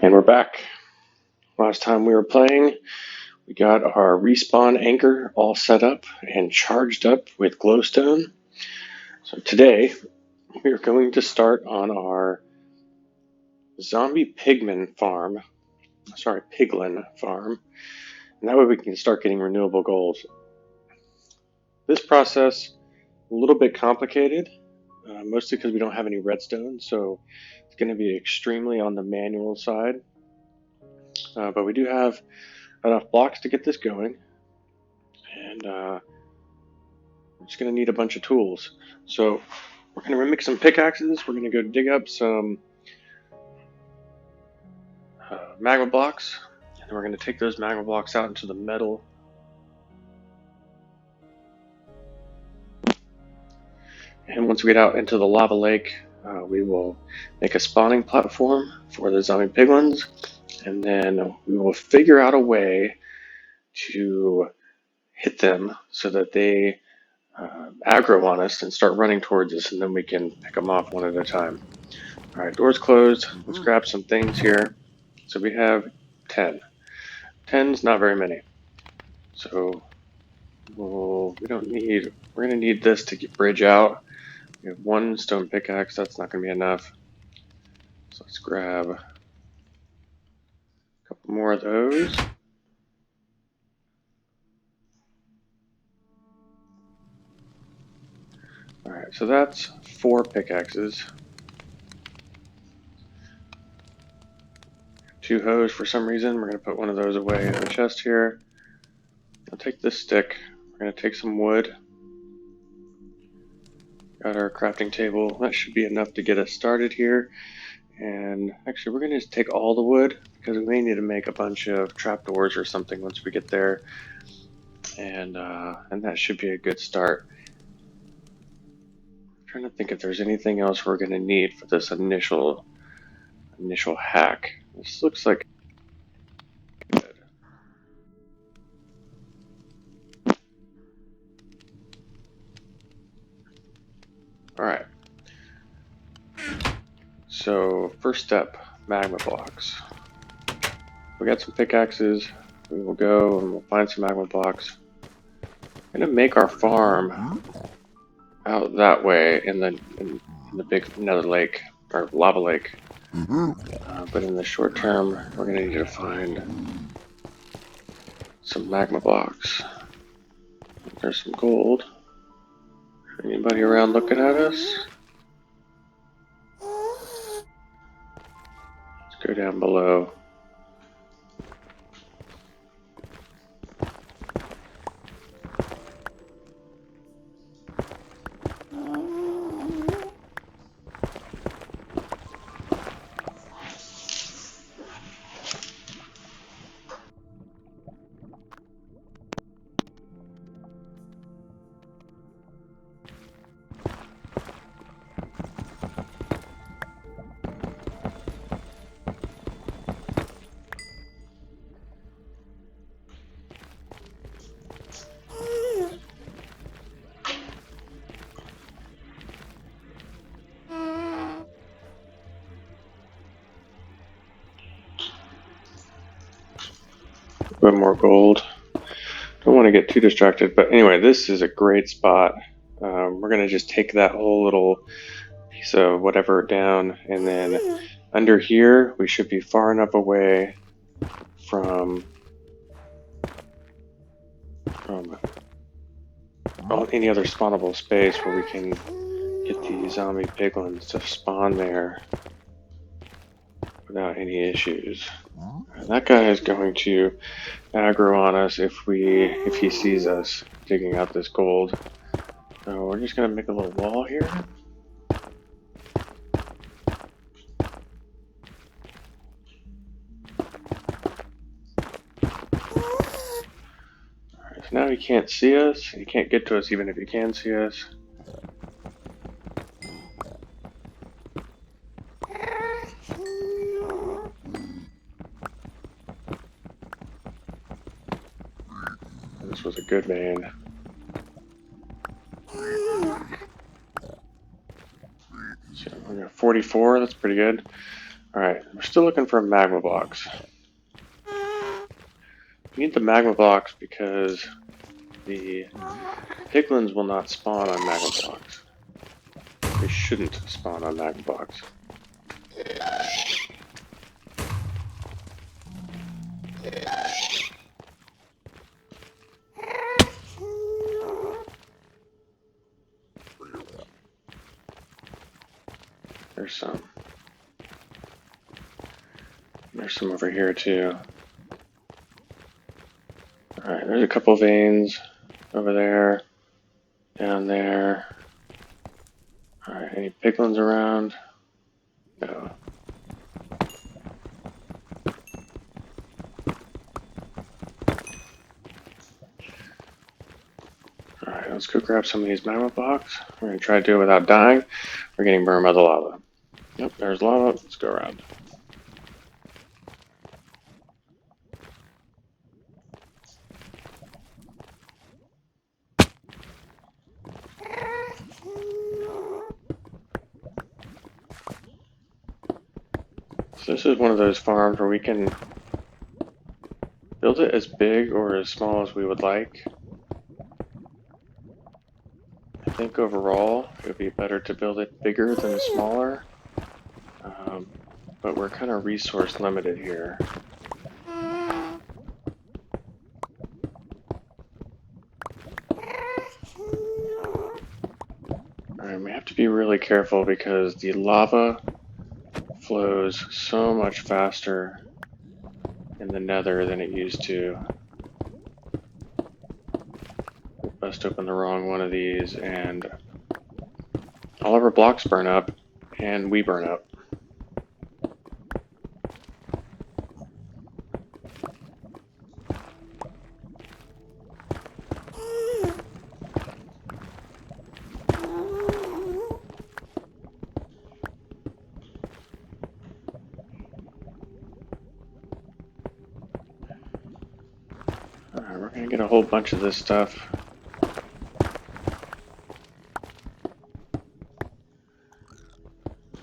And we're back. Last time we were playing, we got our respawn anchor all set up and charged up with glowstone. So today, we are going to start on our zombie Piglin farm. And that way we can start getting renewable gold. This process, a little bit complicated, mostly because we don't have any redstone, so it's going to be extremely on the manual side. But we do have enough blocks to get this going. And we're just going to need a bunch of tools. So we're going to make some pickaxes. We're going to go dig up some magma blocks. And we're going to take those magma blocks out into the metal. And once we get out into the lava lake, we will make a spawning platform for the zombie piglins. And then we will figure out a way to hit them so that they aggro on us and start running towards us, and then we can pick them off one at a time. Alright, door's closed. Let's grab some things here. So we have 10. 10's not very many. So we're going to need this to bridge out. We have one stone pickaxe, that's not going to be enough. So let's grab a couple more of those. Alright, so that's 4 pickaxes. 2 hoes for some reason. We're going to put one of those away in the chest here. I'll take this stick. We're going to take some wood. Got our crafting table. That should be enough to get us started here. And actually, we're going to just take all the wood because we may need to make a bunch of trapdoors or something once we get there. And that should be a good start. I'm trying to think if there's anything else we're going to need for this initial hack. This looks like good. All right. So first step, magma blocks. We got some pickaxes. We will go and we'll find some magma blocks. I'm gonna make our farm out that way in the big Nether lake or lava lake. But in the short term, we're gonna need to find some magma blocks. There's some gold. Anybody around looking at us? Let's go down below. A bit more gold. Don't want to get too distracted, but anyway, this is a great spot. We're gonna just take that whole little piece of whatever down, and then under here we should be far enough away from any other spawnable space where we can get the zombie piglins to spawn there without any issues. And that guy is going to aggro on us if he sees us digging out this gold. So we're just gonna make a little wall here. Alright, so now he can't see us. He can't get to us even if he can see us. This was a good vein. So we got 44, that's pretty good. Alright, we're still looking for magma blocks. We need the magma blocks because the piglins will not spawn on magma blocks. They shouldn't spawn on magma blocks. There's some. There's some over here too. Alright, there's a couple veins over there, down there. Alright, any piglins around? No. Alright, let's go grab some of these magma blocks. We're going to try to do it without dying. We're getting burned by the lava. Yep, there's lava. Let's go around. So this is one of those farms where we can build it as big or as small as we would like. I think overall it would be better to build it bigger than smaller, but we're kind of resource limited here. And we have to be really careful because the lava flows so much faster in the Nether than it used to. We bust open the wrong one of these and all of our blocks burn up and we burn up. Alright, we're gonna get a whole bunch of this stuff.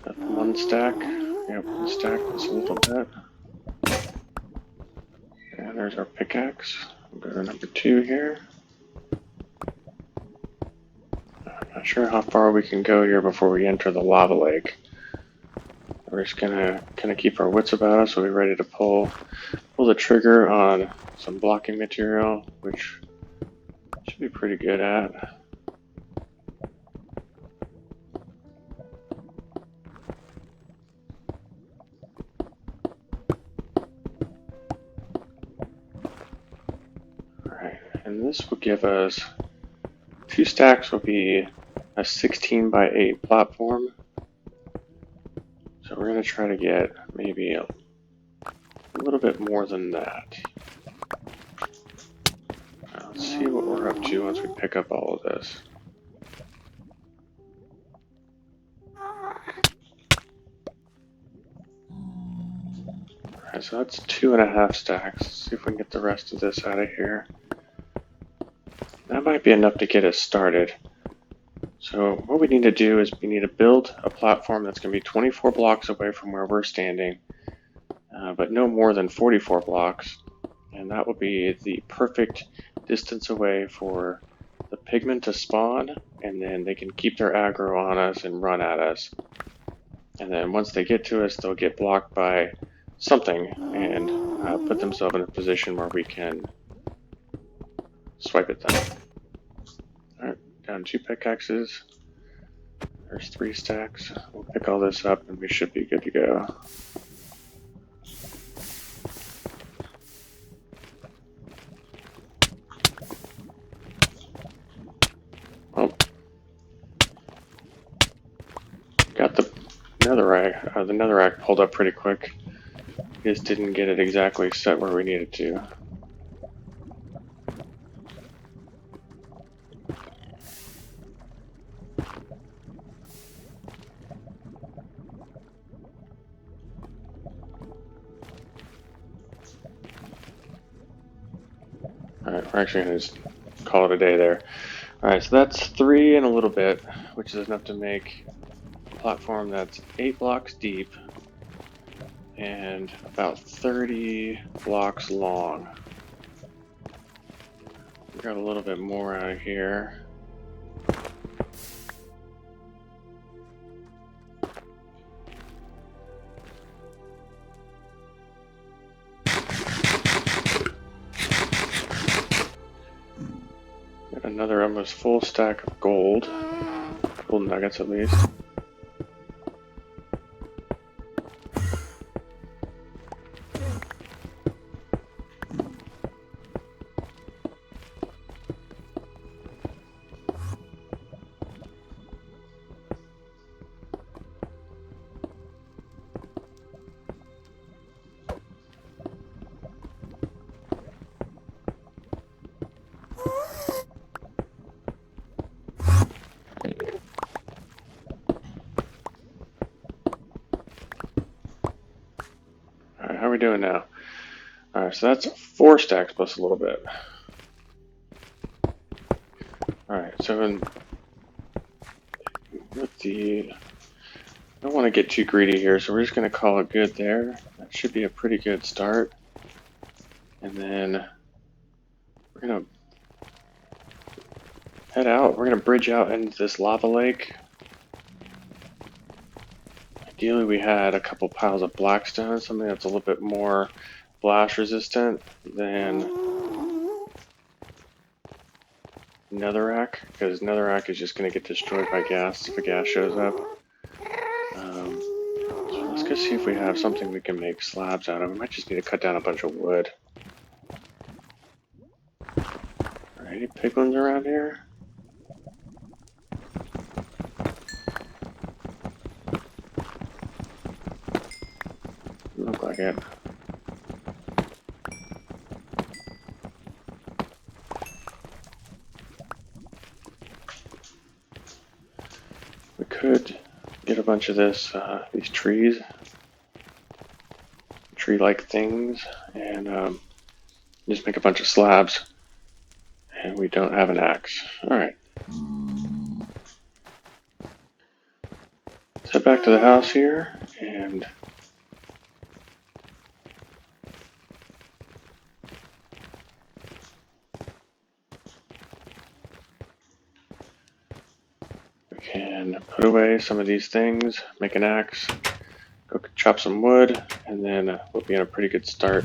Got one stack. Yep, one stack just a little bit. And there's our pickaxe. We'll go to number 2 here. I'm not sure how far we can go here before we enter the lava lake. We're just gonna kind of keep our wits about us so we're ready to pull the trigger on some blocking material, which should be pretty good at. Alright, and this will give us 2 stacks will be a 16 by 8 platform. So we're going to try to get maybe a little bit more than that. Now, let's see what we're up to once we pick up all of this. Alright, so that's 2.5 stacks. Let's see if we can get the rest of this out of here. That might be enough to get us started. So what we need to do is we need to build a platform that's going to be 24 blocks away from where we're standing, but no more than 44 blocks. And that will be the perfect distance away for the pigmen to spawn, and then they can keep their aggro on us and run at us. And then once they get to us, they'll get blocked by something and put themselves in a position where we can swipe at them. Alright, down 2 pickaxes. There's 3 stacks. We'll pick all this up and we should be good to go. Oh. Got the netherrack pulled up pretty quick. Just didn't get it exactly set where we needed to. Alright, we're actually going to just call it a day there. Alright, so that's 3 and a little bit, which is enough to make a platform that's 8 blocks deep and about 30 blocks long. We got a little bit more out of here. Got another almost full stack of gold nuggets at least. Alright, how are we doing now? Alright, so that's 4 stacks plus a little bit. Alright, so with the... I don't want to get too greedy here, so we're just going to call it good there. That should be a pretty good start. And then we're going to head out. We're going to bridge out into this lava lake. Ideally, we had a couple piles of blackstone, something that's a little bit more blast resistant than netherrack, because netherrack is just going to get destroyed by gas if a gas shows up. So let's go see if we have something we can make slabs out of. We might just need to cut down a bunch of wood. Are any piglins around here? Look like it. We could get a bunch of these trees, tree-like things, and just make a bunch of slabs. And we don't have an axe. Alright. Let's head back to the house here, and we can put away some of these things, make an axe, go chop some wood, and then we'll be in a pretty good start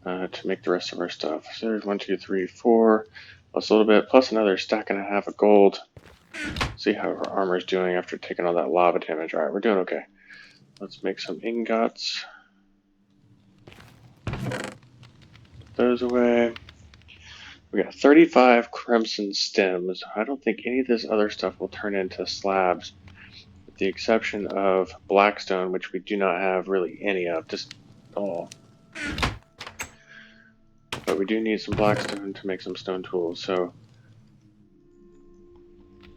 to make the rest of our stuff. So there's 1, 2, 3, 4, plus a little bit, plus another stack and a half of gold. See how our armor's doing after taking all that lava damage. Alright, we're doing okay. Let's make some ingots. Put those away. We got 35 crimson stems. I don't think any of this other stuff will turn into slabs, with the exception of blackstone, which we do not have really any of, just all. But we do need some blackstone to make some stone tools, so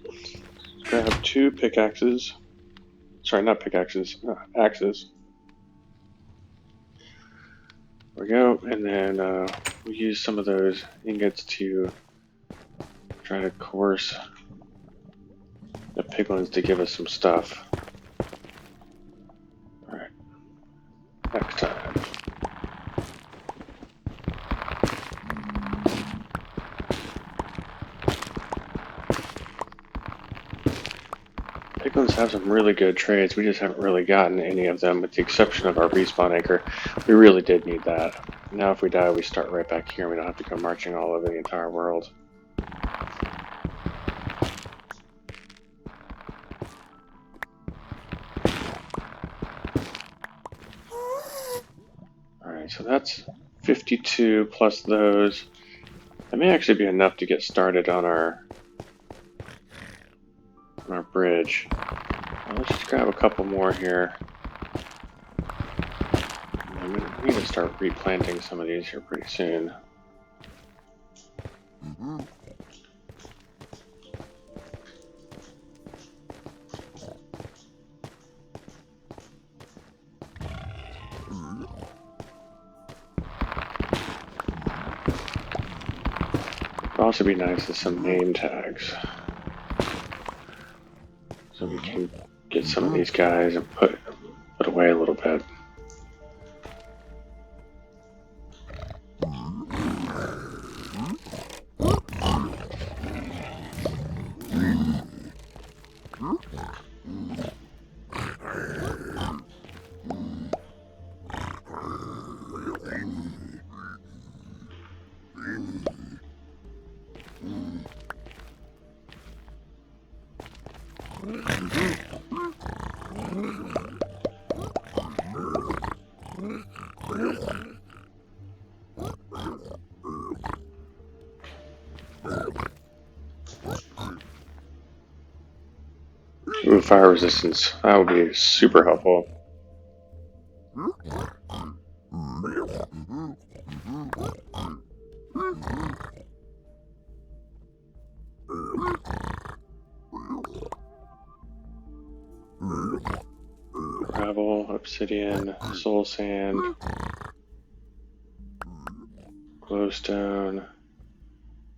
let's grab 2 pickaxes. Sorry, not pickaxes, axes. There we go, and then we use some of those ingots to try to coerce the piglins to give us some stuff. Alright, next time. Piglins have some really good trades. We just haven't really gotten any of them, with the exception of our respawn anchor. We really did need that. Now if we die, we start right back here. We don't have to go marching all over the entire world. Alright, so that's 52 plus those. That may actually be enough to get started on our bridge. Let's just grab a couple more here. And we need to start replanting some of these here pretty soon. It'd also be nice with some name tags, so we can get some of these guys and put away a little bit. Ooh, fire resistance. That would be super helpful. Gravel, obsidian, soul sand, glowstone,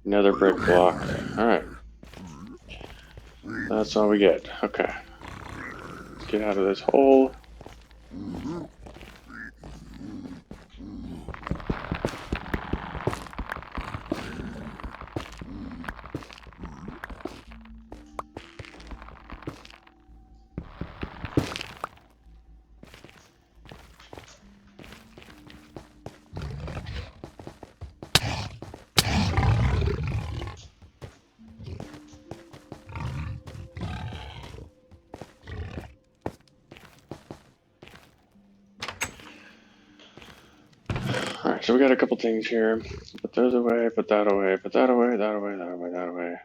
nether brick block. Alright. That's all we get. Okay. Let's get out of this hole. Alright, so we got a couple things here. Put those away, put that away, put that away, that away, that away, that away.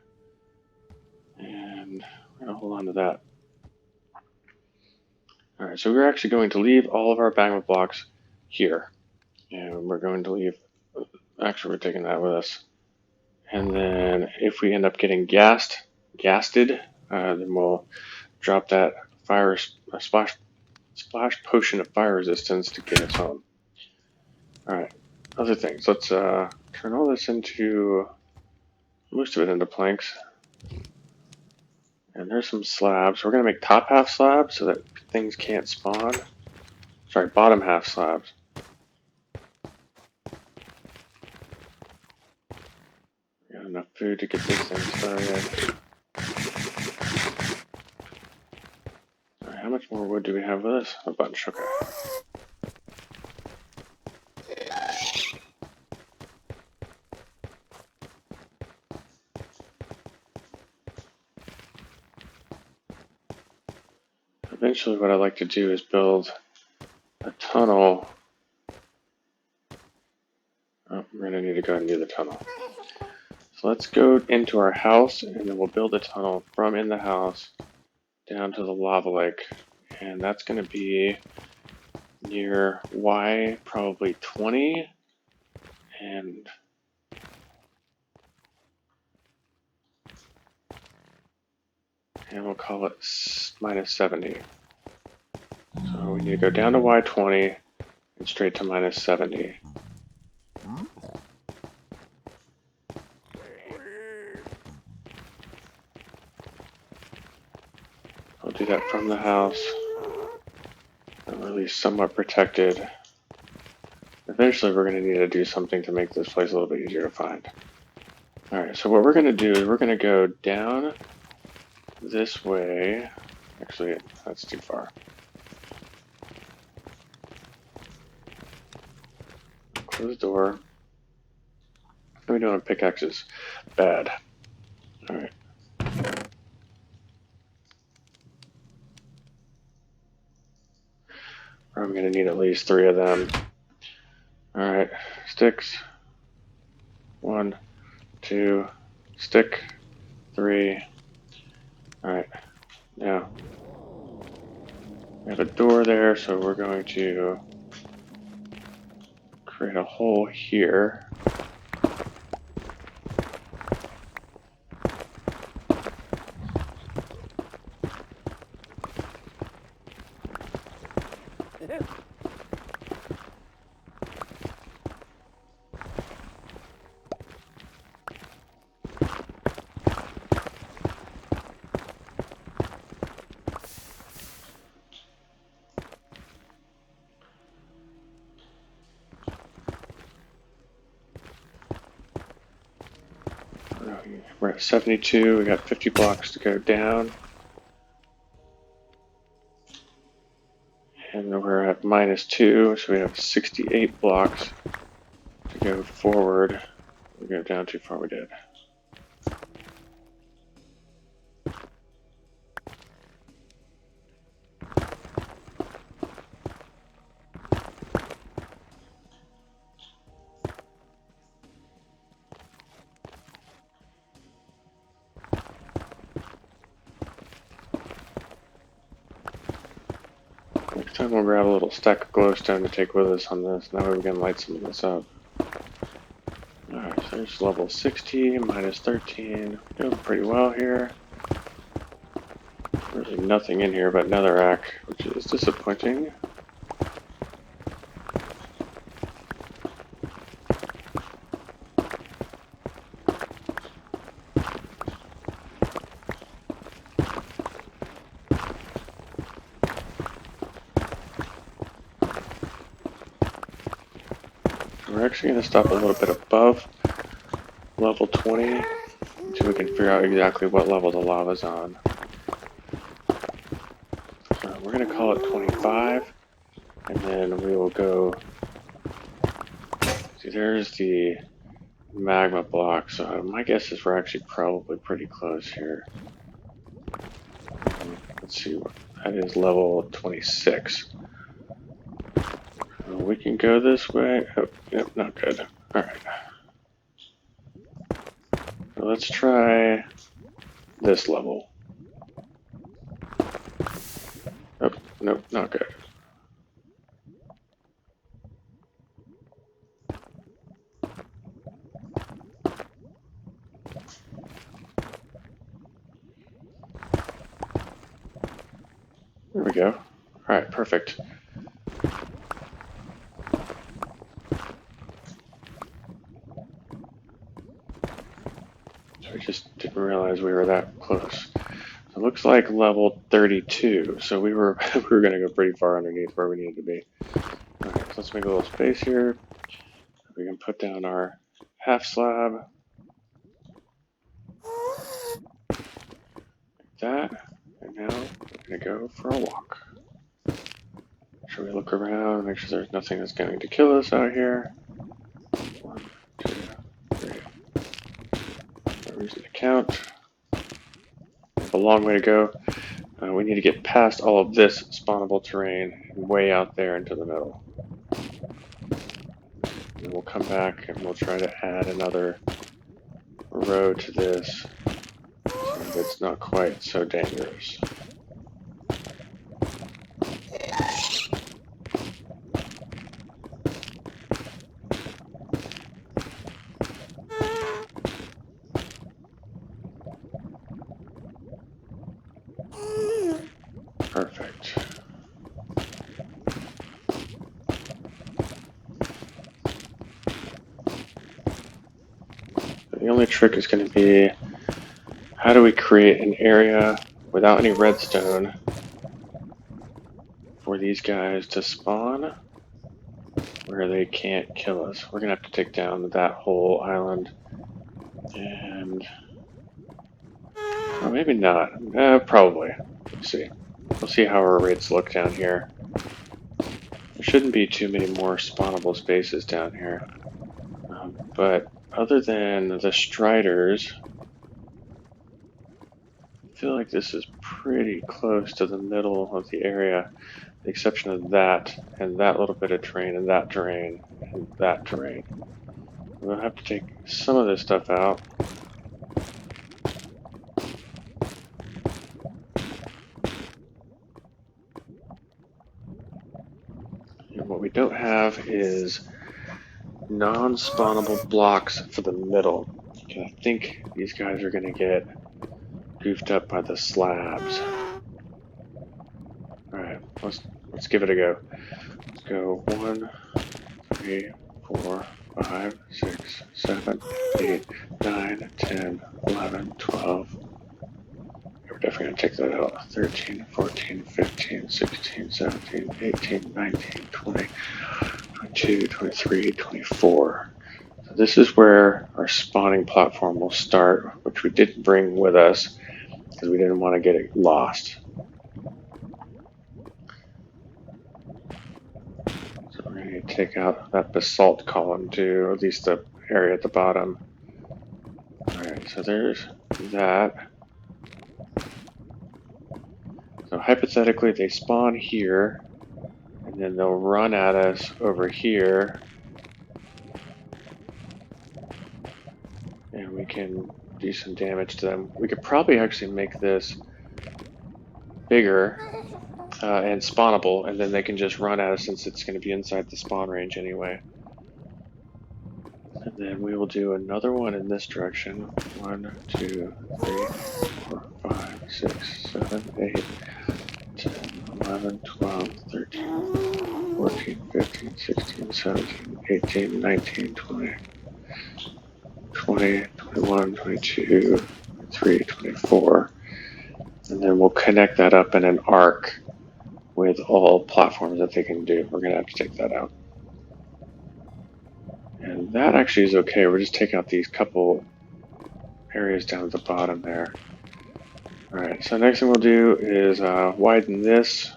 And we're going to hold on to that. Alright, so we're actually going to leave all of our magma blocks here. And we're going to leave, actually we're taking that with us. And then if we end up getting gasted, then we'll drop that fire splash potion of fire resistance to get us home. Alright, other things. Let's turn all this into, most of it into planks. And there's some slabs. We're going to make top half slabs so that things can't spawn. Sorry, bottom half slabs. We got enough food to get this thing started. Alright, how much more wood do we have with us? A bunch, okay. Eventually what I'd like to do is build a tunnel. Oh, we're going to need to go and do the tunnel. So let's go into our house and then we'll build a tunnel from in the house down to the lava lake. And that's going to be near Y probably 20 and we'll call it minus 70. So we need to go down to Y20 and straight to minus 70. I'll do that from the house. I'm at least somewhat protected. Eventually we're going to need to do something to make this place a little bit easier to find. Alright, so what we're going to do is we're going to go down this way. Actually, that's too far. Close the door. What are we doing with pickaxes? Bad. Alright. I'm going to need at least 3 of them. Alright, sticks. 1, 2, stick. 3. Alright, now we have a door there, so we're going to create a hole here. We're at 72, we got 50 blocks to go down. And we're at minus 2, so we have 68 blocks to go forward. We go down too far, we did. Next time we'll grab a little stack of glowstone to take with us on this. That way we can light some of this up. Alright, so there's level 60, minus 13. Doing pretty well here. Really nothing in here but netherrack, which is disappointing. We're actually going to stop a little bit above level 20 until we can figure out exactly what level the lava's on. So we're going to call it 25, and then we will go. See, there's the magma block, so my guess is we're actually probably pretty close here. Let's see, that is level 26. We can go this way. Oh, yep, not good. Alright. So let's try this level. Oh, nope, not good. There we go. Alright, perfect. So we just didn't realize we were that close. So it looks like level 32. So we were we were gonna go pretty far underneath where we needed to be. Alright, so let's make a little space here. We can put down our half slab. Like that. And now we're gonna go for a walk. Should we look around, make sure there's nothing that's going to kill us out here? 1, 2, 3. No reason to count. We have a long way to go. We need to get past all of this spawnable terrain and way out there into the middle. And we'll come back and we'll try to add another row to this so that it's not quite so dangerous. Perfect. The only trick is going to be, how do we create an area without any redstone for these guys to spawn where they can't kill us? We're going to have to take down that whole island. And oh, maybe not. Probably. We'll see. We'll see how our rates look down here. There shouldn't be too many more spawnable spaces down here. But other than the striders, I feel like this is pretty close to the middle of the area, with the exception of that, and that little bit of terrain, and that terrain, and that terrain. We'll have to take some of this stuff out. And what we don't have is non-spawnable blocks for the middle. I think these guys are going to get goofed up by the slabs. Alright, let's give it a go. Let's go 1, 3, 4, 5, 6, 7, 8, 9, 10, 11, 12. We're definitely going to take that out. 13, 14, 15, 16, 17, 18, 19, 20, 22, 23, 24. So this is where our spawning platform will start, which we didn't bring with us because we didn't want to get it lost. So we're going to take out that basalt column too, or at least the area at the bottom. Alright, so there's that. So hypothetically they spawn here, and then they'll run at us over here, and we can do some damage to them. We could probably actually make this bigger and spawnable, and then they can just run at us since it's going to be inside the spawn range anyway. And then we will do another one in this direction. 1, 2, 3, 4, 5, 6, 7, 8, 10, 11, 12, 13, 14, 15, 16, 17, 18, 19, 20, 20, 21, 22, 23, 24. And then we'll connect that up in an arc with all platforms that they can do. We're going to have to take that out. And that actually is okay. We're just taking out these couple areas down at the bottom there. Alright, so next thing we'll do is widen this,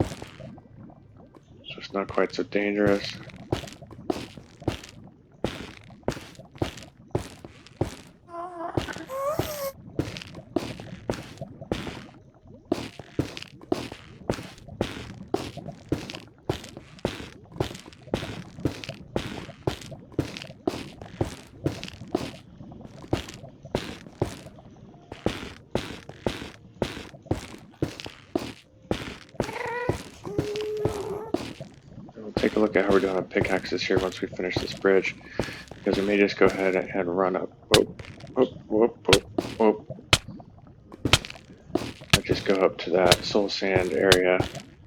so it's not quite so dangerous. We'll take a look at how we're doing on pickaxes here once we finish this bridge, because we may just go ahead and run up. Whoop, whoop, whoop, whoop, whoop. I'll just go up to that soul sand area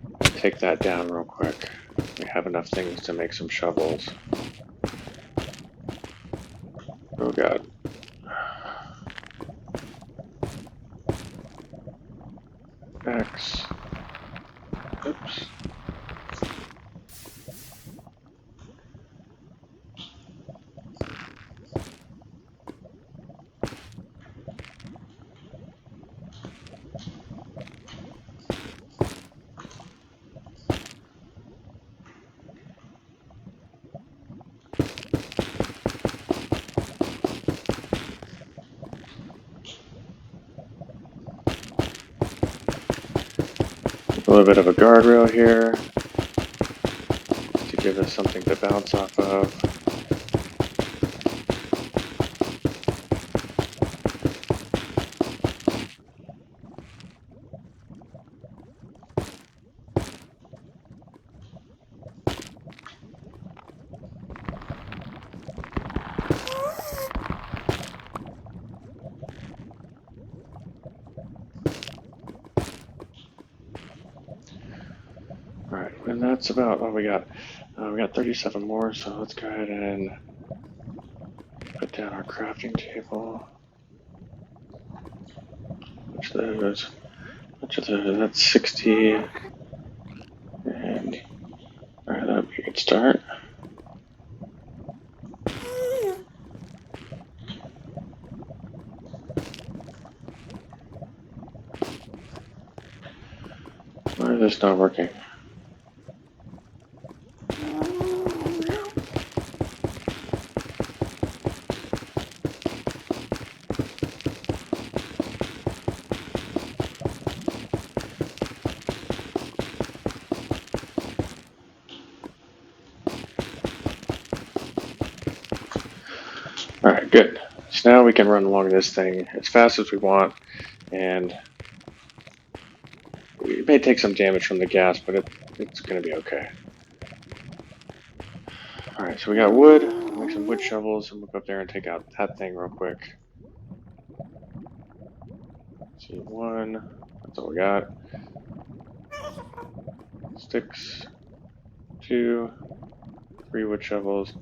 and take that down real quick. We have enough things to make some shovels. Oh god. X. Oops. A little bit of a guardrail here to give us something to bounce off of. Alright, and that's about all we got. We got 37 more, so let's go ahead and put down our crafting table. Which of those? That's 60. And alright, that'd be a good start. Why is this not working? Alright, good. So now we can run along this thing as fast as we want, and we may take some damage from the gas, but it's going to be okay. Alright, so we got wood. Make some wood shovels, and we'll go up there and take out that thing real quick. See, one. That's all we got. Sticks. 2. 3 wood shovels.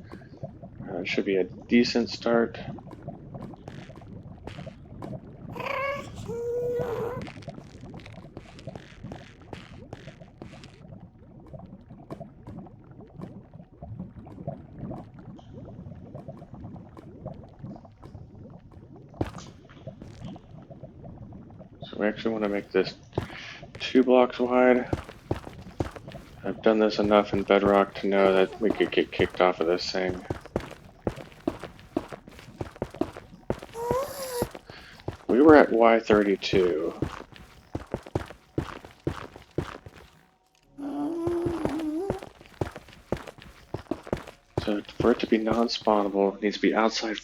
Should be a decent start. So we actually want to make this 2 blocks wide. I've done this enough in Bedrock to know that we could get kicked off of this thing. We were at Y32. So for it to be non-spawnable, it needs to be outside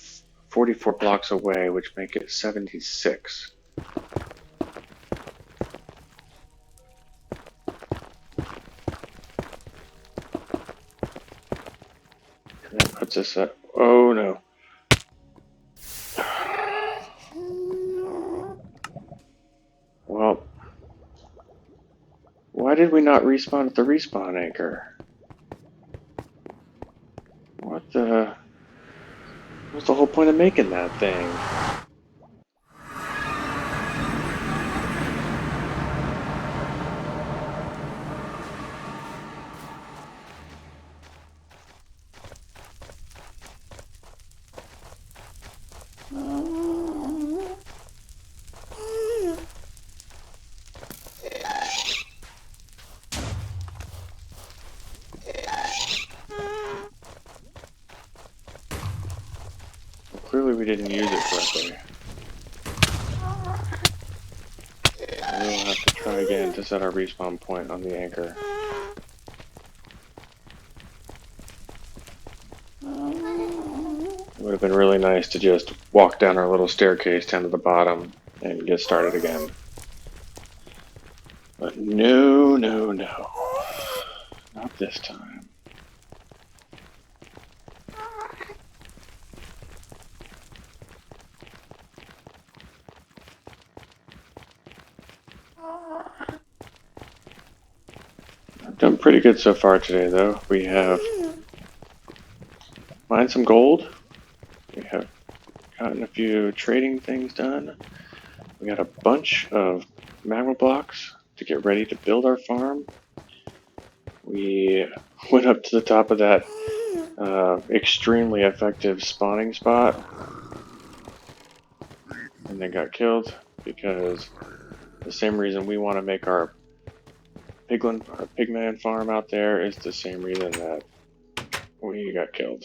44 blocks away, which make it 76. puts us at... Oh no. Well, why did we not respawn at the respawn anchor? What's the whole point of making that thing? Clearly we didn't use it correctly. We'll have to try again to set our respawn point on the anchor. It would have been really nice to just walk down our little staircase down to the bottom and get started again. But no, no, no. Not this time. I've done pretty good so far today, though. We have mined some gold. We have gotten a few trading things done. We got a bunch of magma blocks to get ready to build our farm. We went up to the top of that extremely effective spawning spot and then got killed because the same reason we want to make our Pigman farm out there is the same reason that we got killed.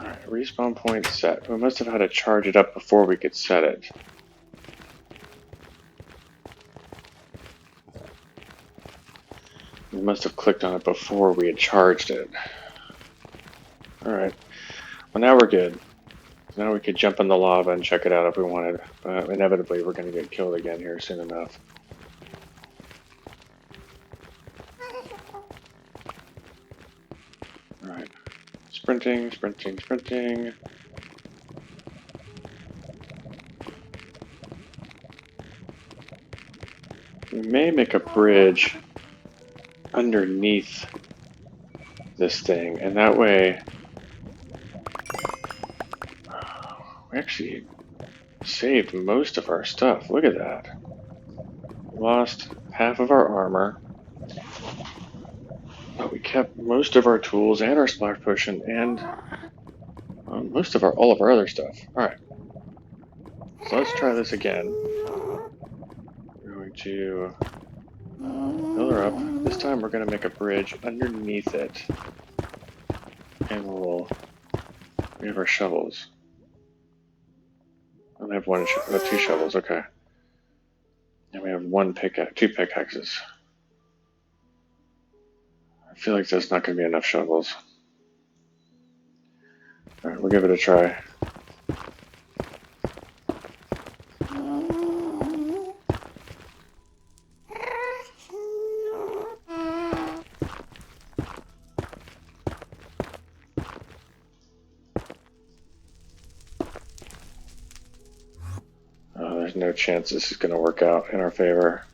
Alright, respawn point set. We must have had to charge it up before we could set it. We must have clicked on it before we had charged it. Alright, well now we're good. Now we could jump in the lava and check it out if we wanted. Inevitably we're going to get killed again here soon enough. Alright. Sprinting, sprinting, sprinting. We may make a bridge underneath this thing, and that way we actually saved most of our stuff. Look at that. We lost half of our armor, but we kept most of our tools and our splash potion and most of all of our other stuff. Alright. So let's try this again. We're going to fill her up. This time we're going to make a bridge underneath it. And we have our shovels. I only have two shovels, okay. And we have two pickaxes. I feel like that's not going to be enough shovels. Alright, we'll give it a try. There's no chance this is going to work out in our favor.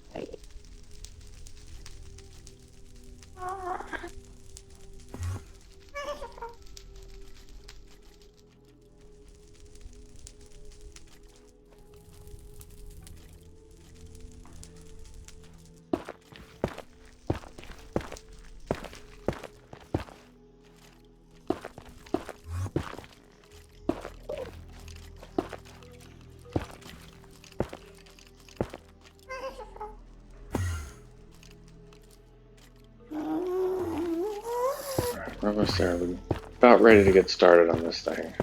We're almost there. We're about ready to get started on this thing.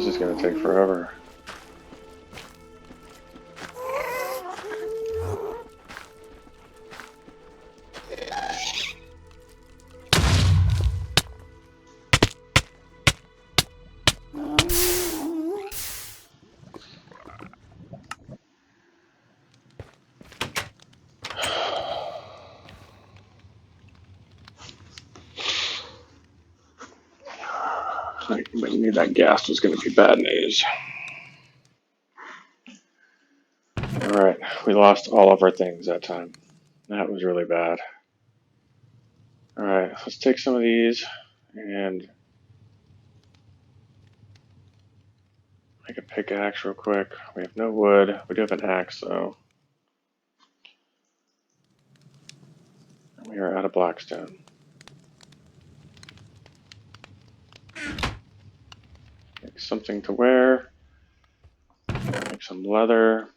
is going to take forever. When you need that gas was going to be bad news. Alright, we lost all of our things that time. That was really bad. Alright, let's take some of these and make a pickaxe real quick. We have no wood. We do have an axe though. We are out of blackstone. Make something to wear. Make some leather.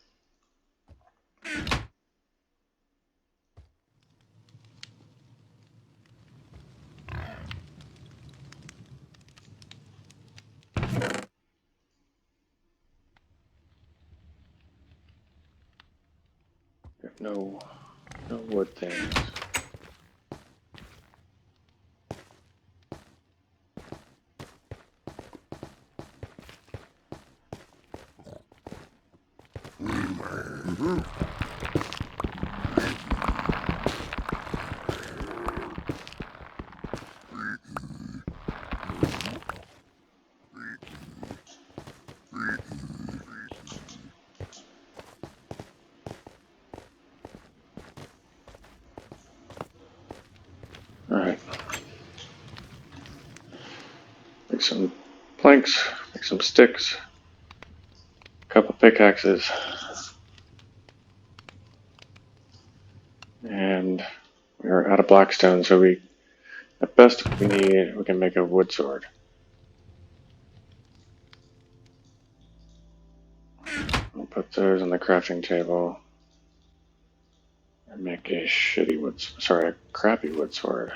We have no wood things. Alright. Make some planks, make some sticks, a couple pickaxes. And we're out of blackstone, so at best we can make a wood sword. I'll put those on the crafting table and make a crappy wood sword.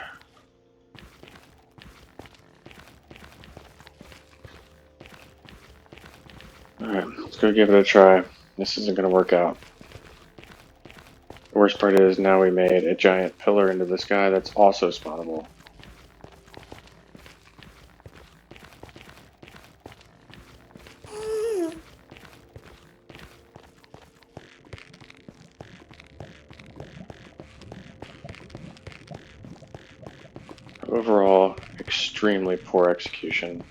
Alright, let's go give it a try. This isn't going to work out. The worst part is now we made a giant pillar into the sky that's also spawnable. Overall, extremely poor execution.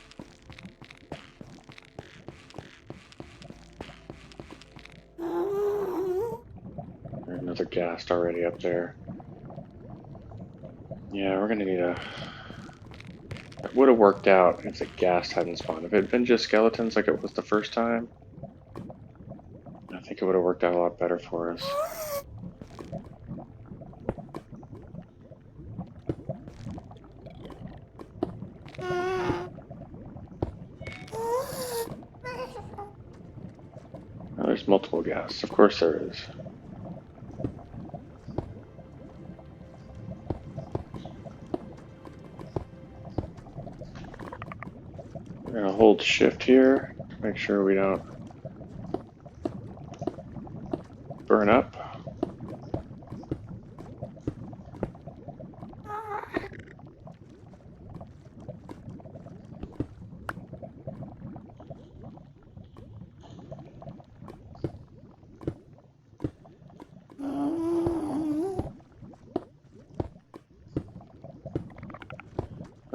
There's another ghast already up there. Yeah, we're gonna need a... It would have worked out if the ghast hadn't spawned. If it had been just skeletons like it was the first time, I think it would have worked out a lot better for us. Oh, there's multiple ghasts. Of course there is. We're gonna hold shift here to make sure we don't burn up.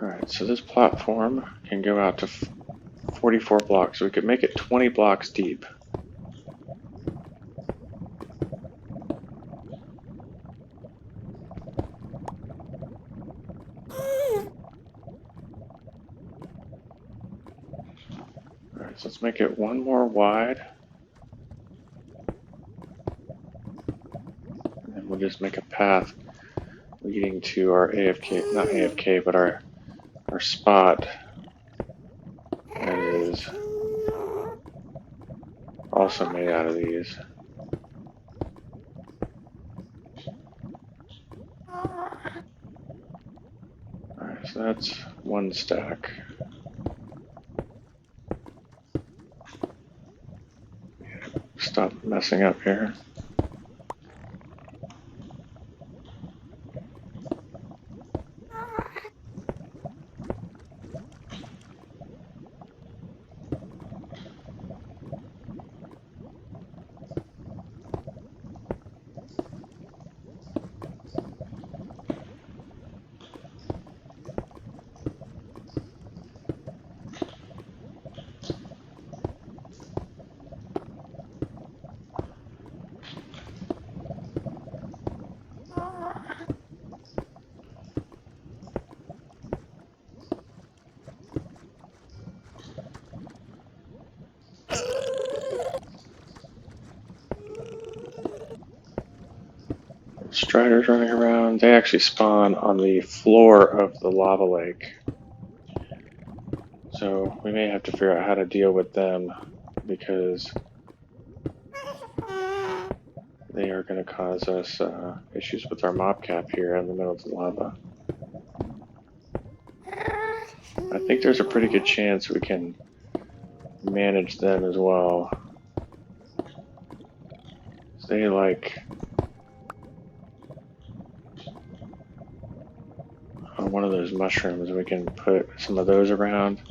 Alright, so this platform can go out to 44 blocks, so we could make it 20 blocks deep. Alright, so let's make it one more wide. And then we'll just make a path leading to our AFK, not AFK, but our spot that is also made out of these. Alright, so that's one stack. stop messing up here. Striders running around. They actually spawn on the floor of the lava lake. So we may have to figure out how to deal with them because they are going to cause us issues with our mob cap here in the middle of the lava. I think there's a pretty good chance we can manage them as well. They like on one of those mushrooms, we can put some of those around,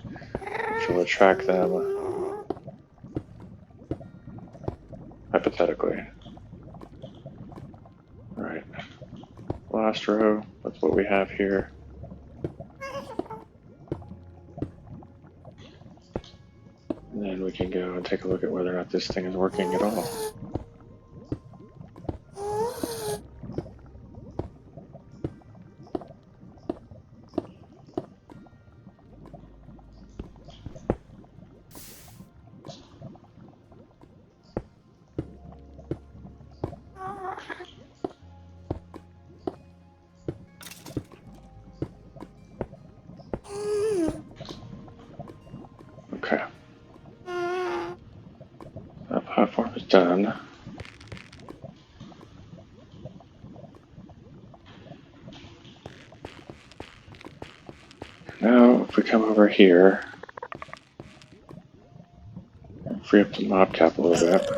which will attract them, hypothetically. Alright, last row, that's what we have here. And then we can go and take a look at whether or not this thing is working at all. Okay. That platform is done. Now, if we come over here, and free up the mob cap a little bit.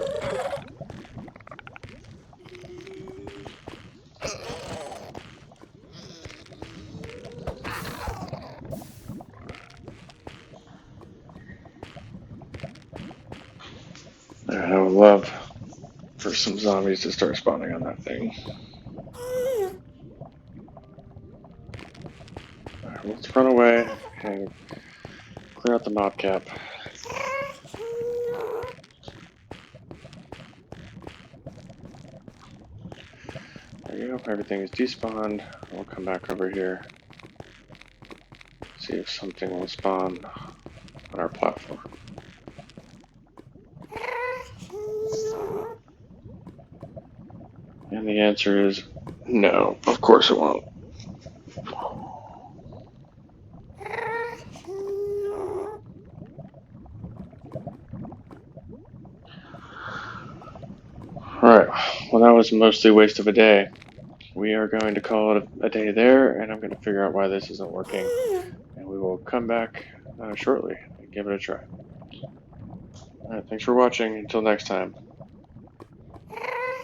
I would love for some zombies to start spawning on that thing. Alright, let's run away and clear out the mob cap. There you go, everything is despawned. We'll come back over here, see if something will spawn on our platform. And the answer is no, of course it won't. Alright, well that was mostly a waste of a day. We are going to call it a day there, and I'm going to figure out why this isn't working. And we will come back shortly and give it a try. Alright, thanks for watching. Until next time.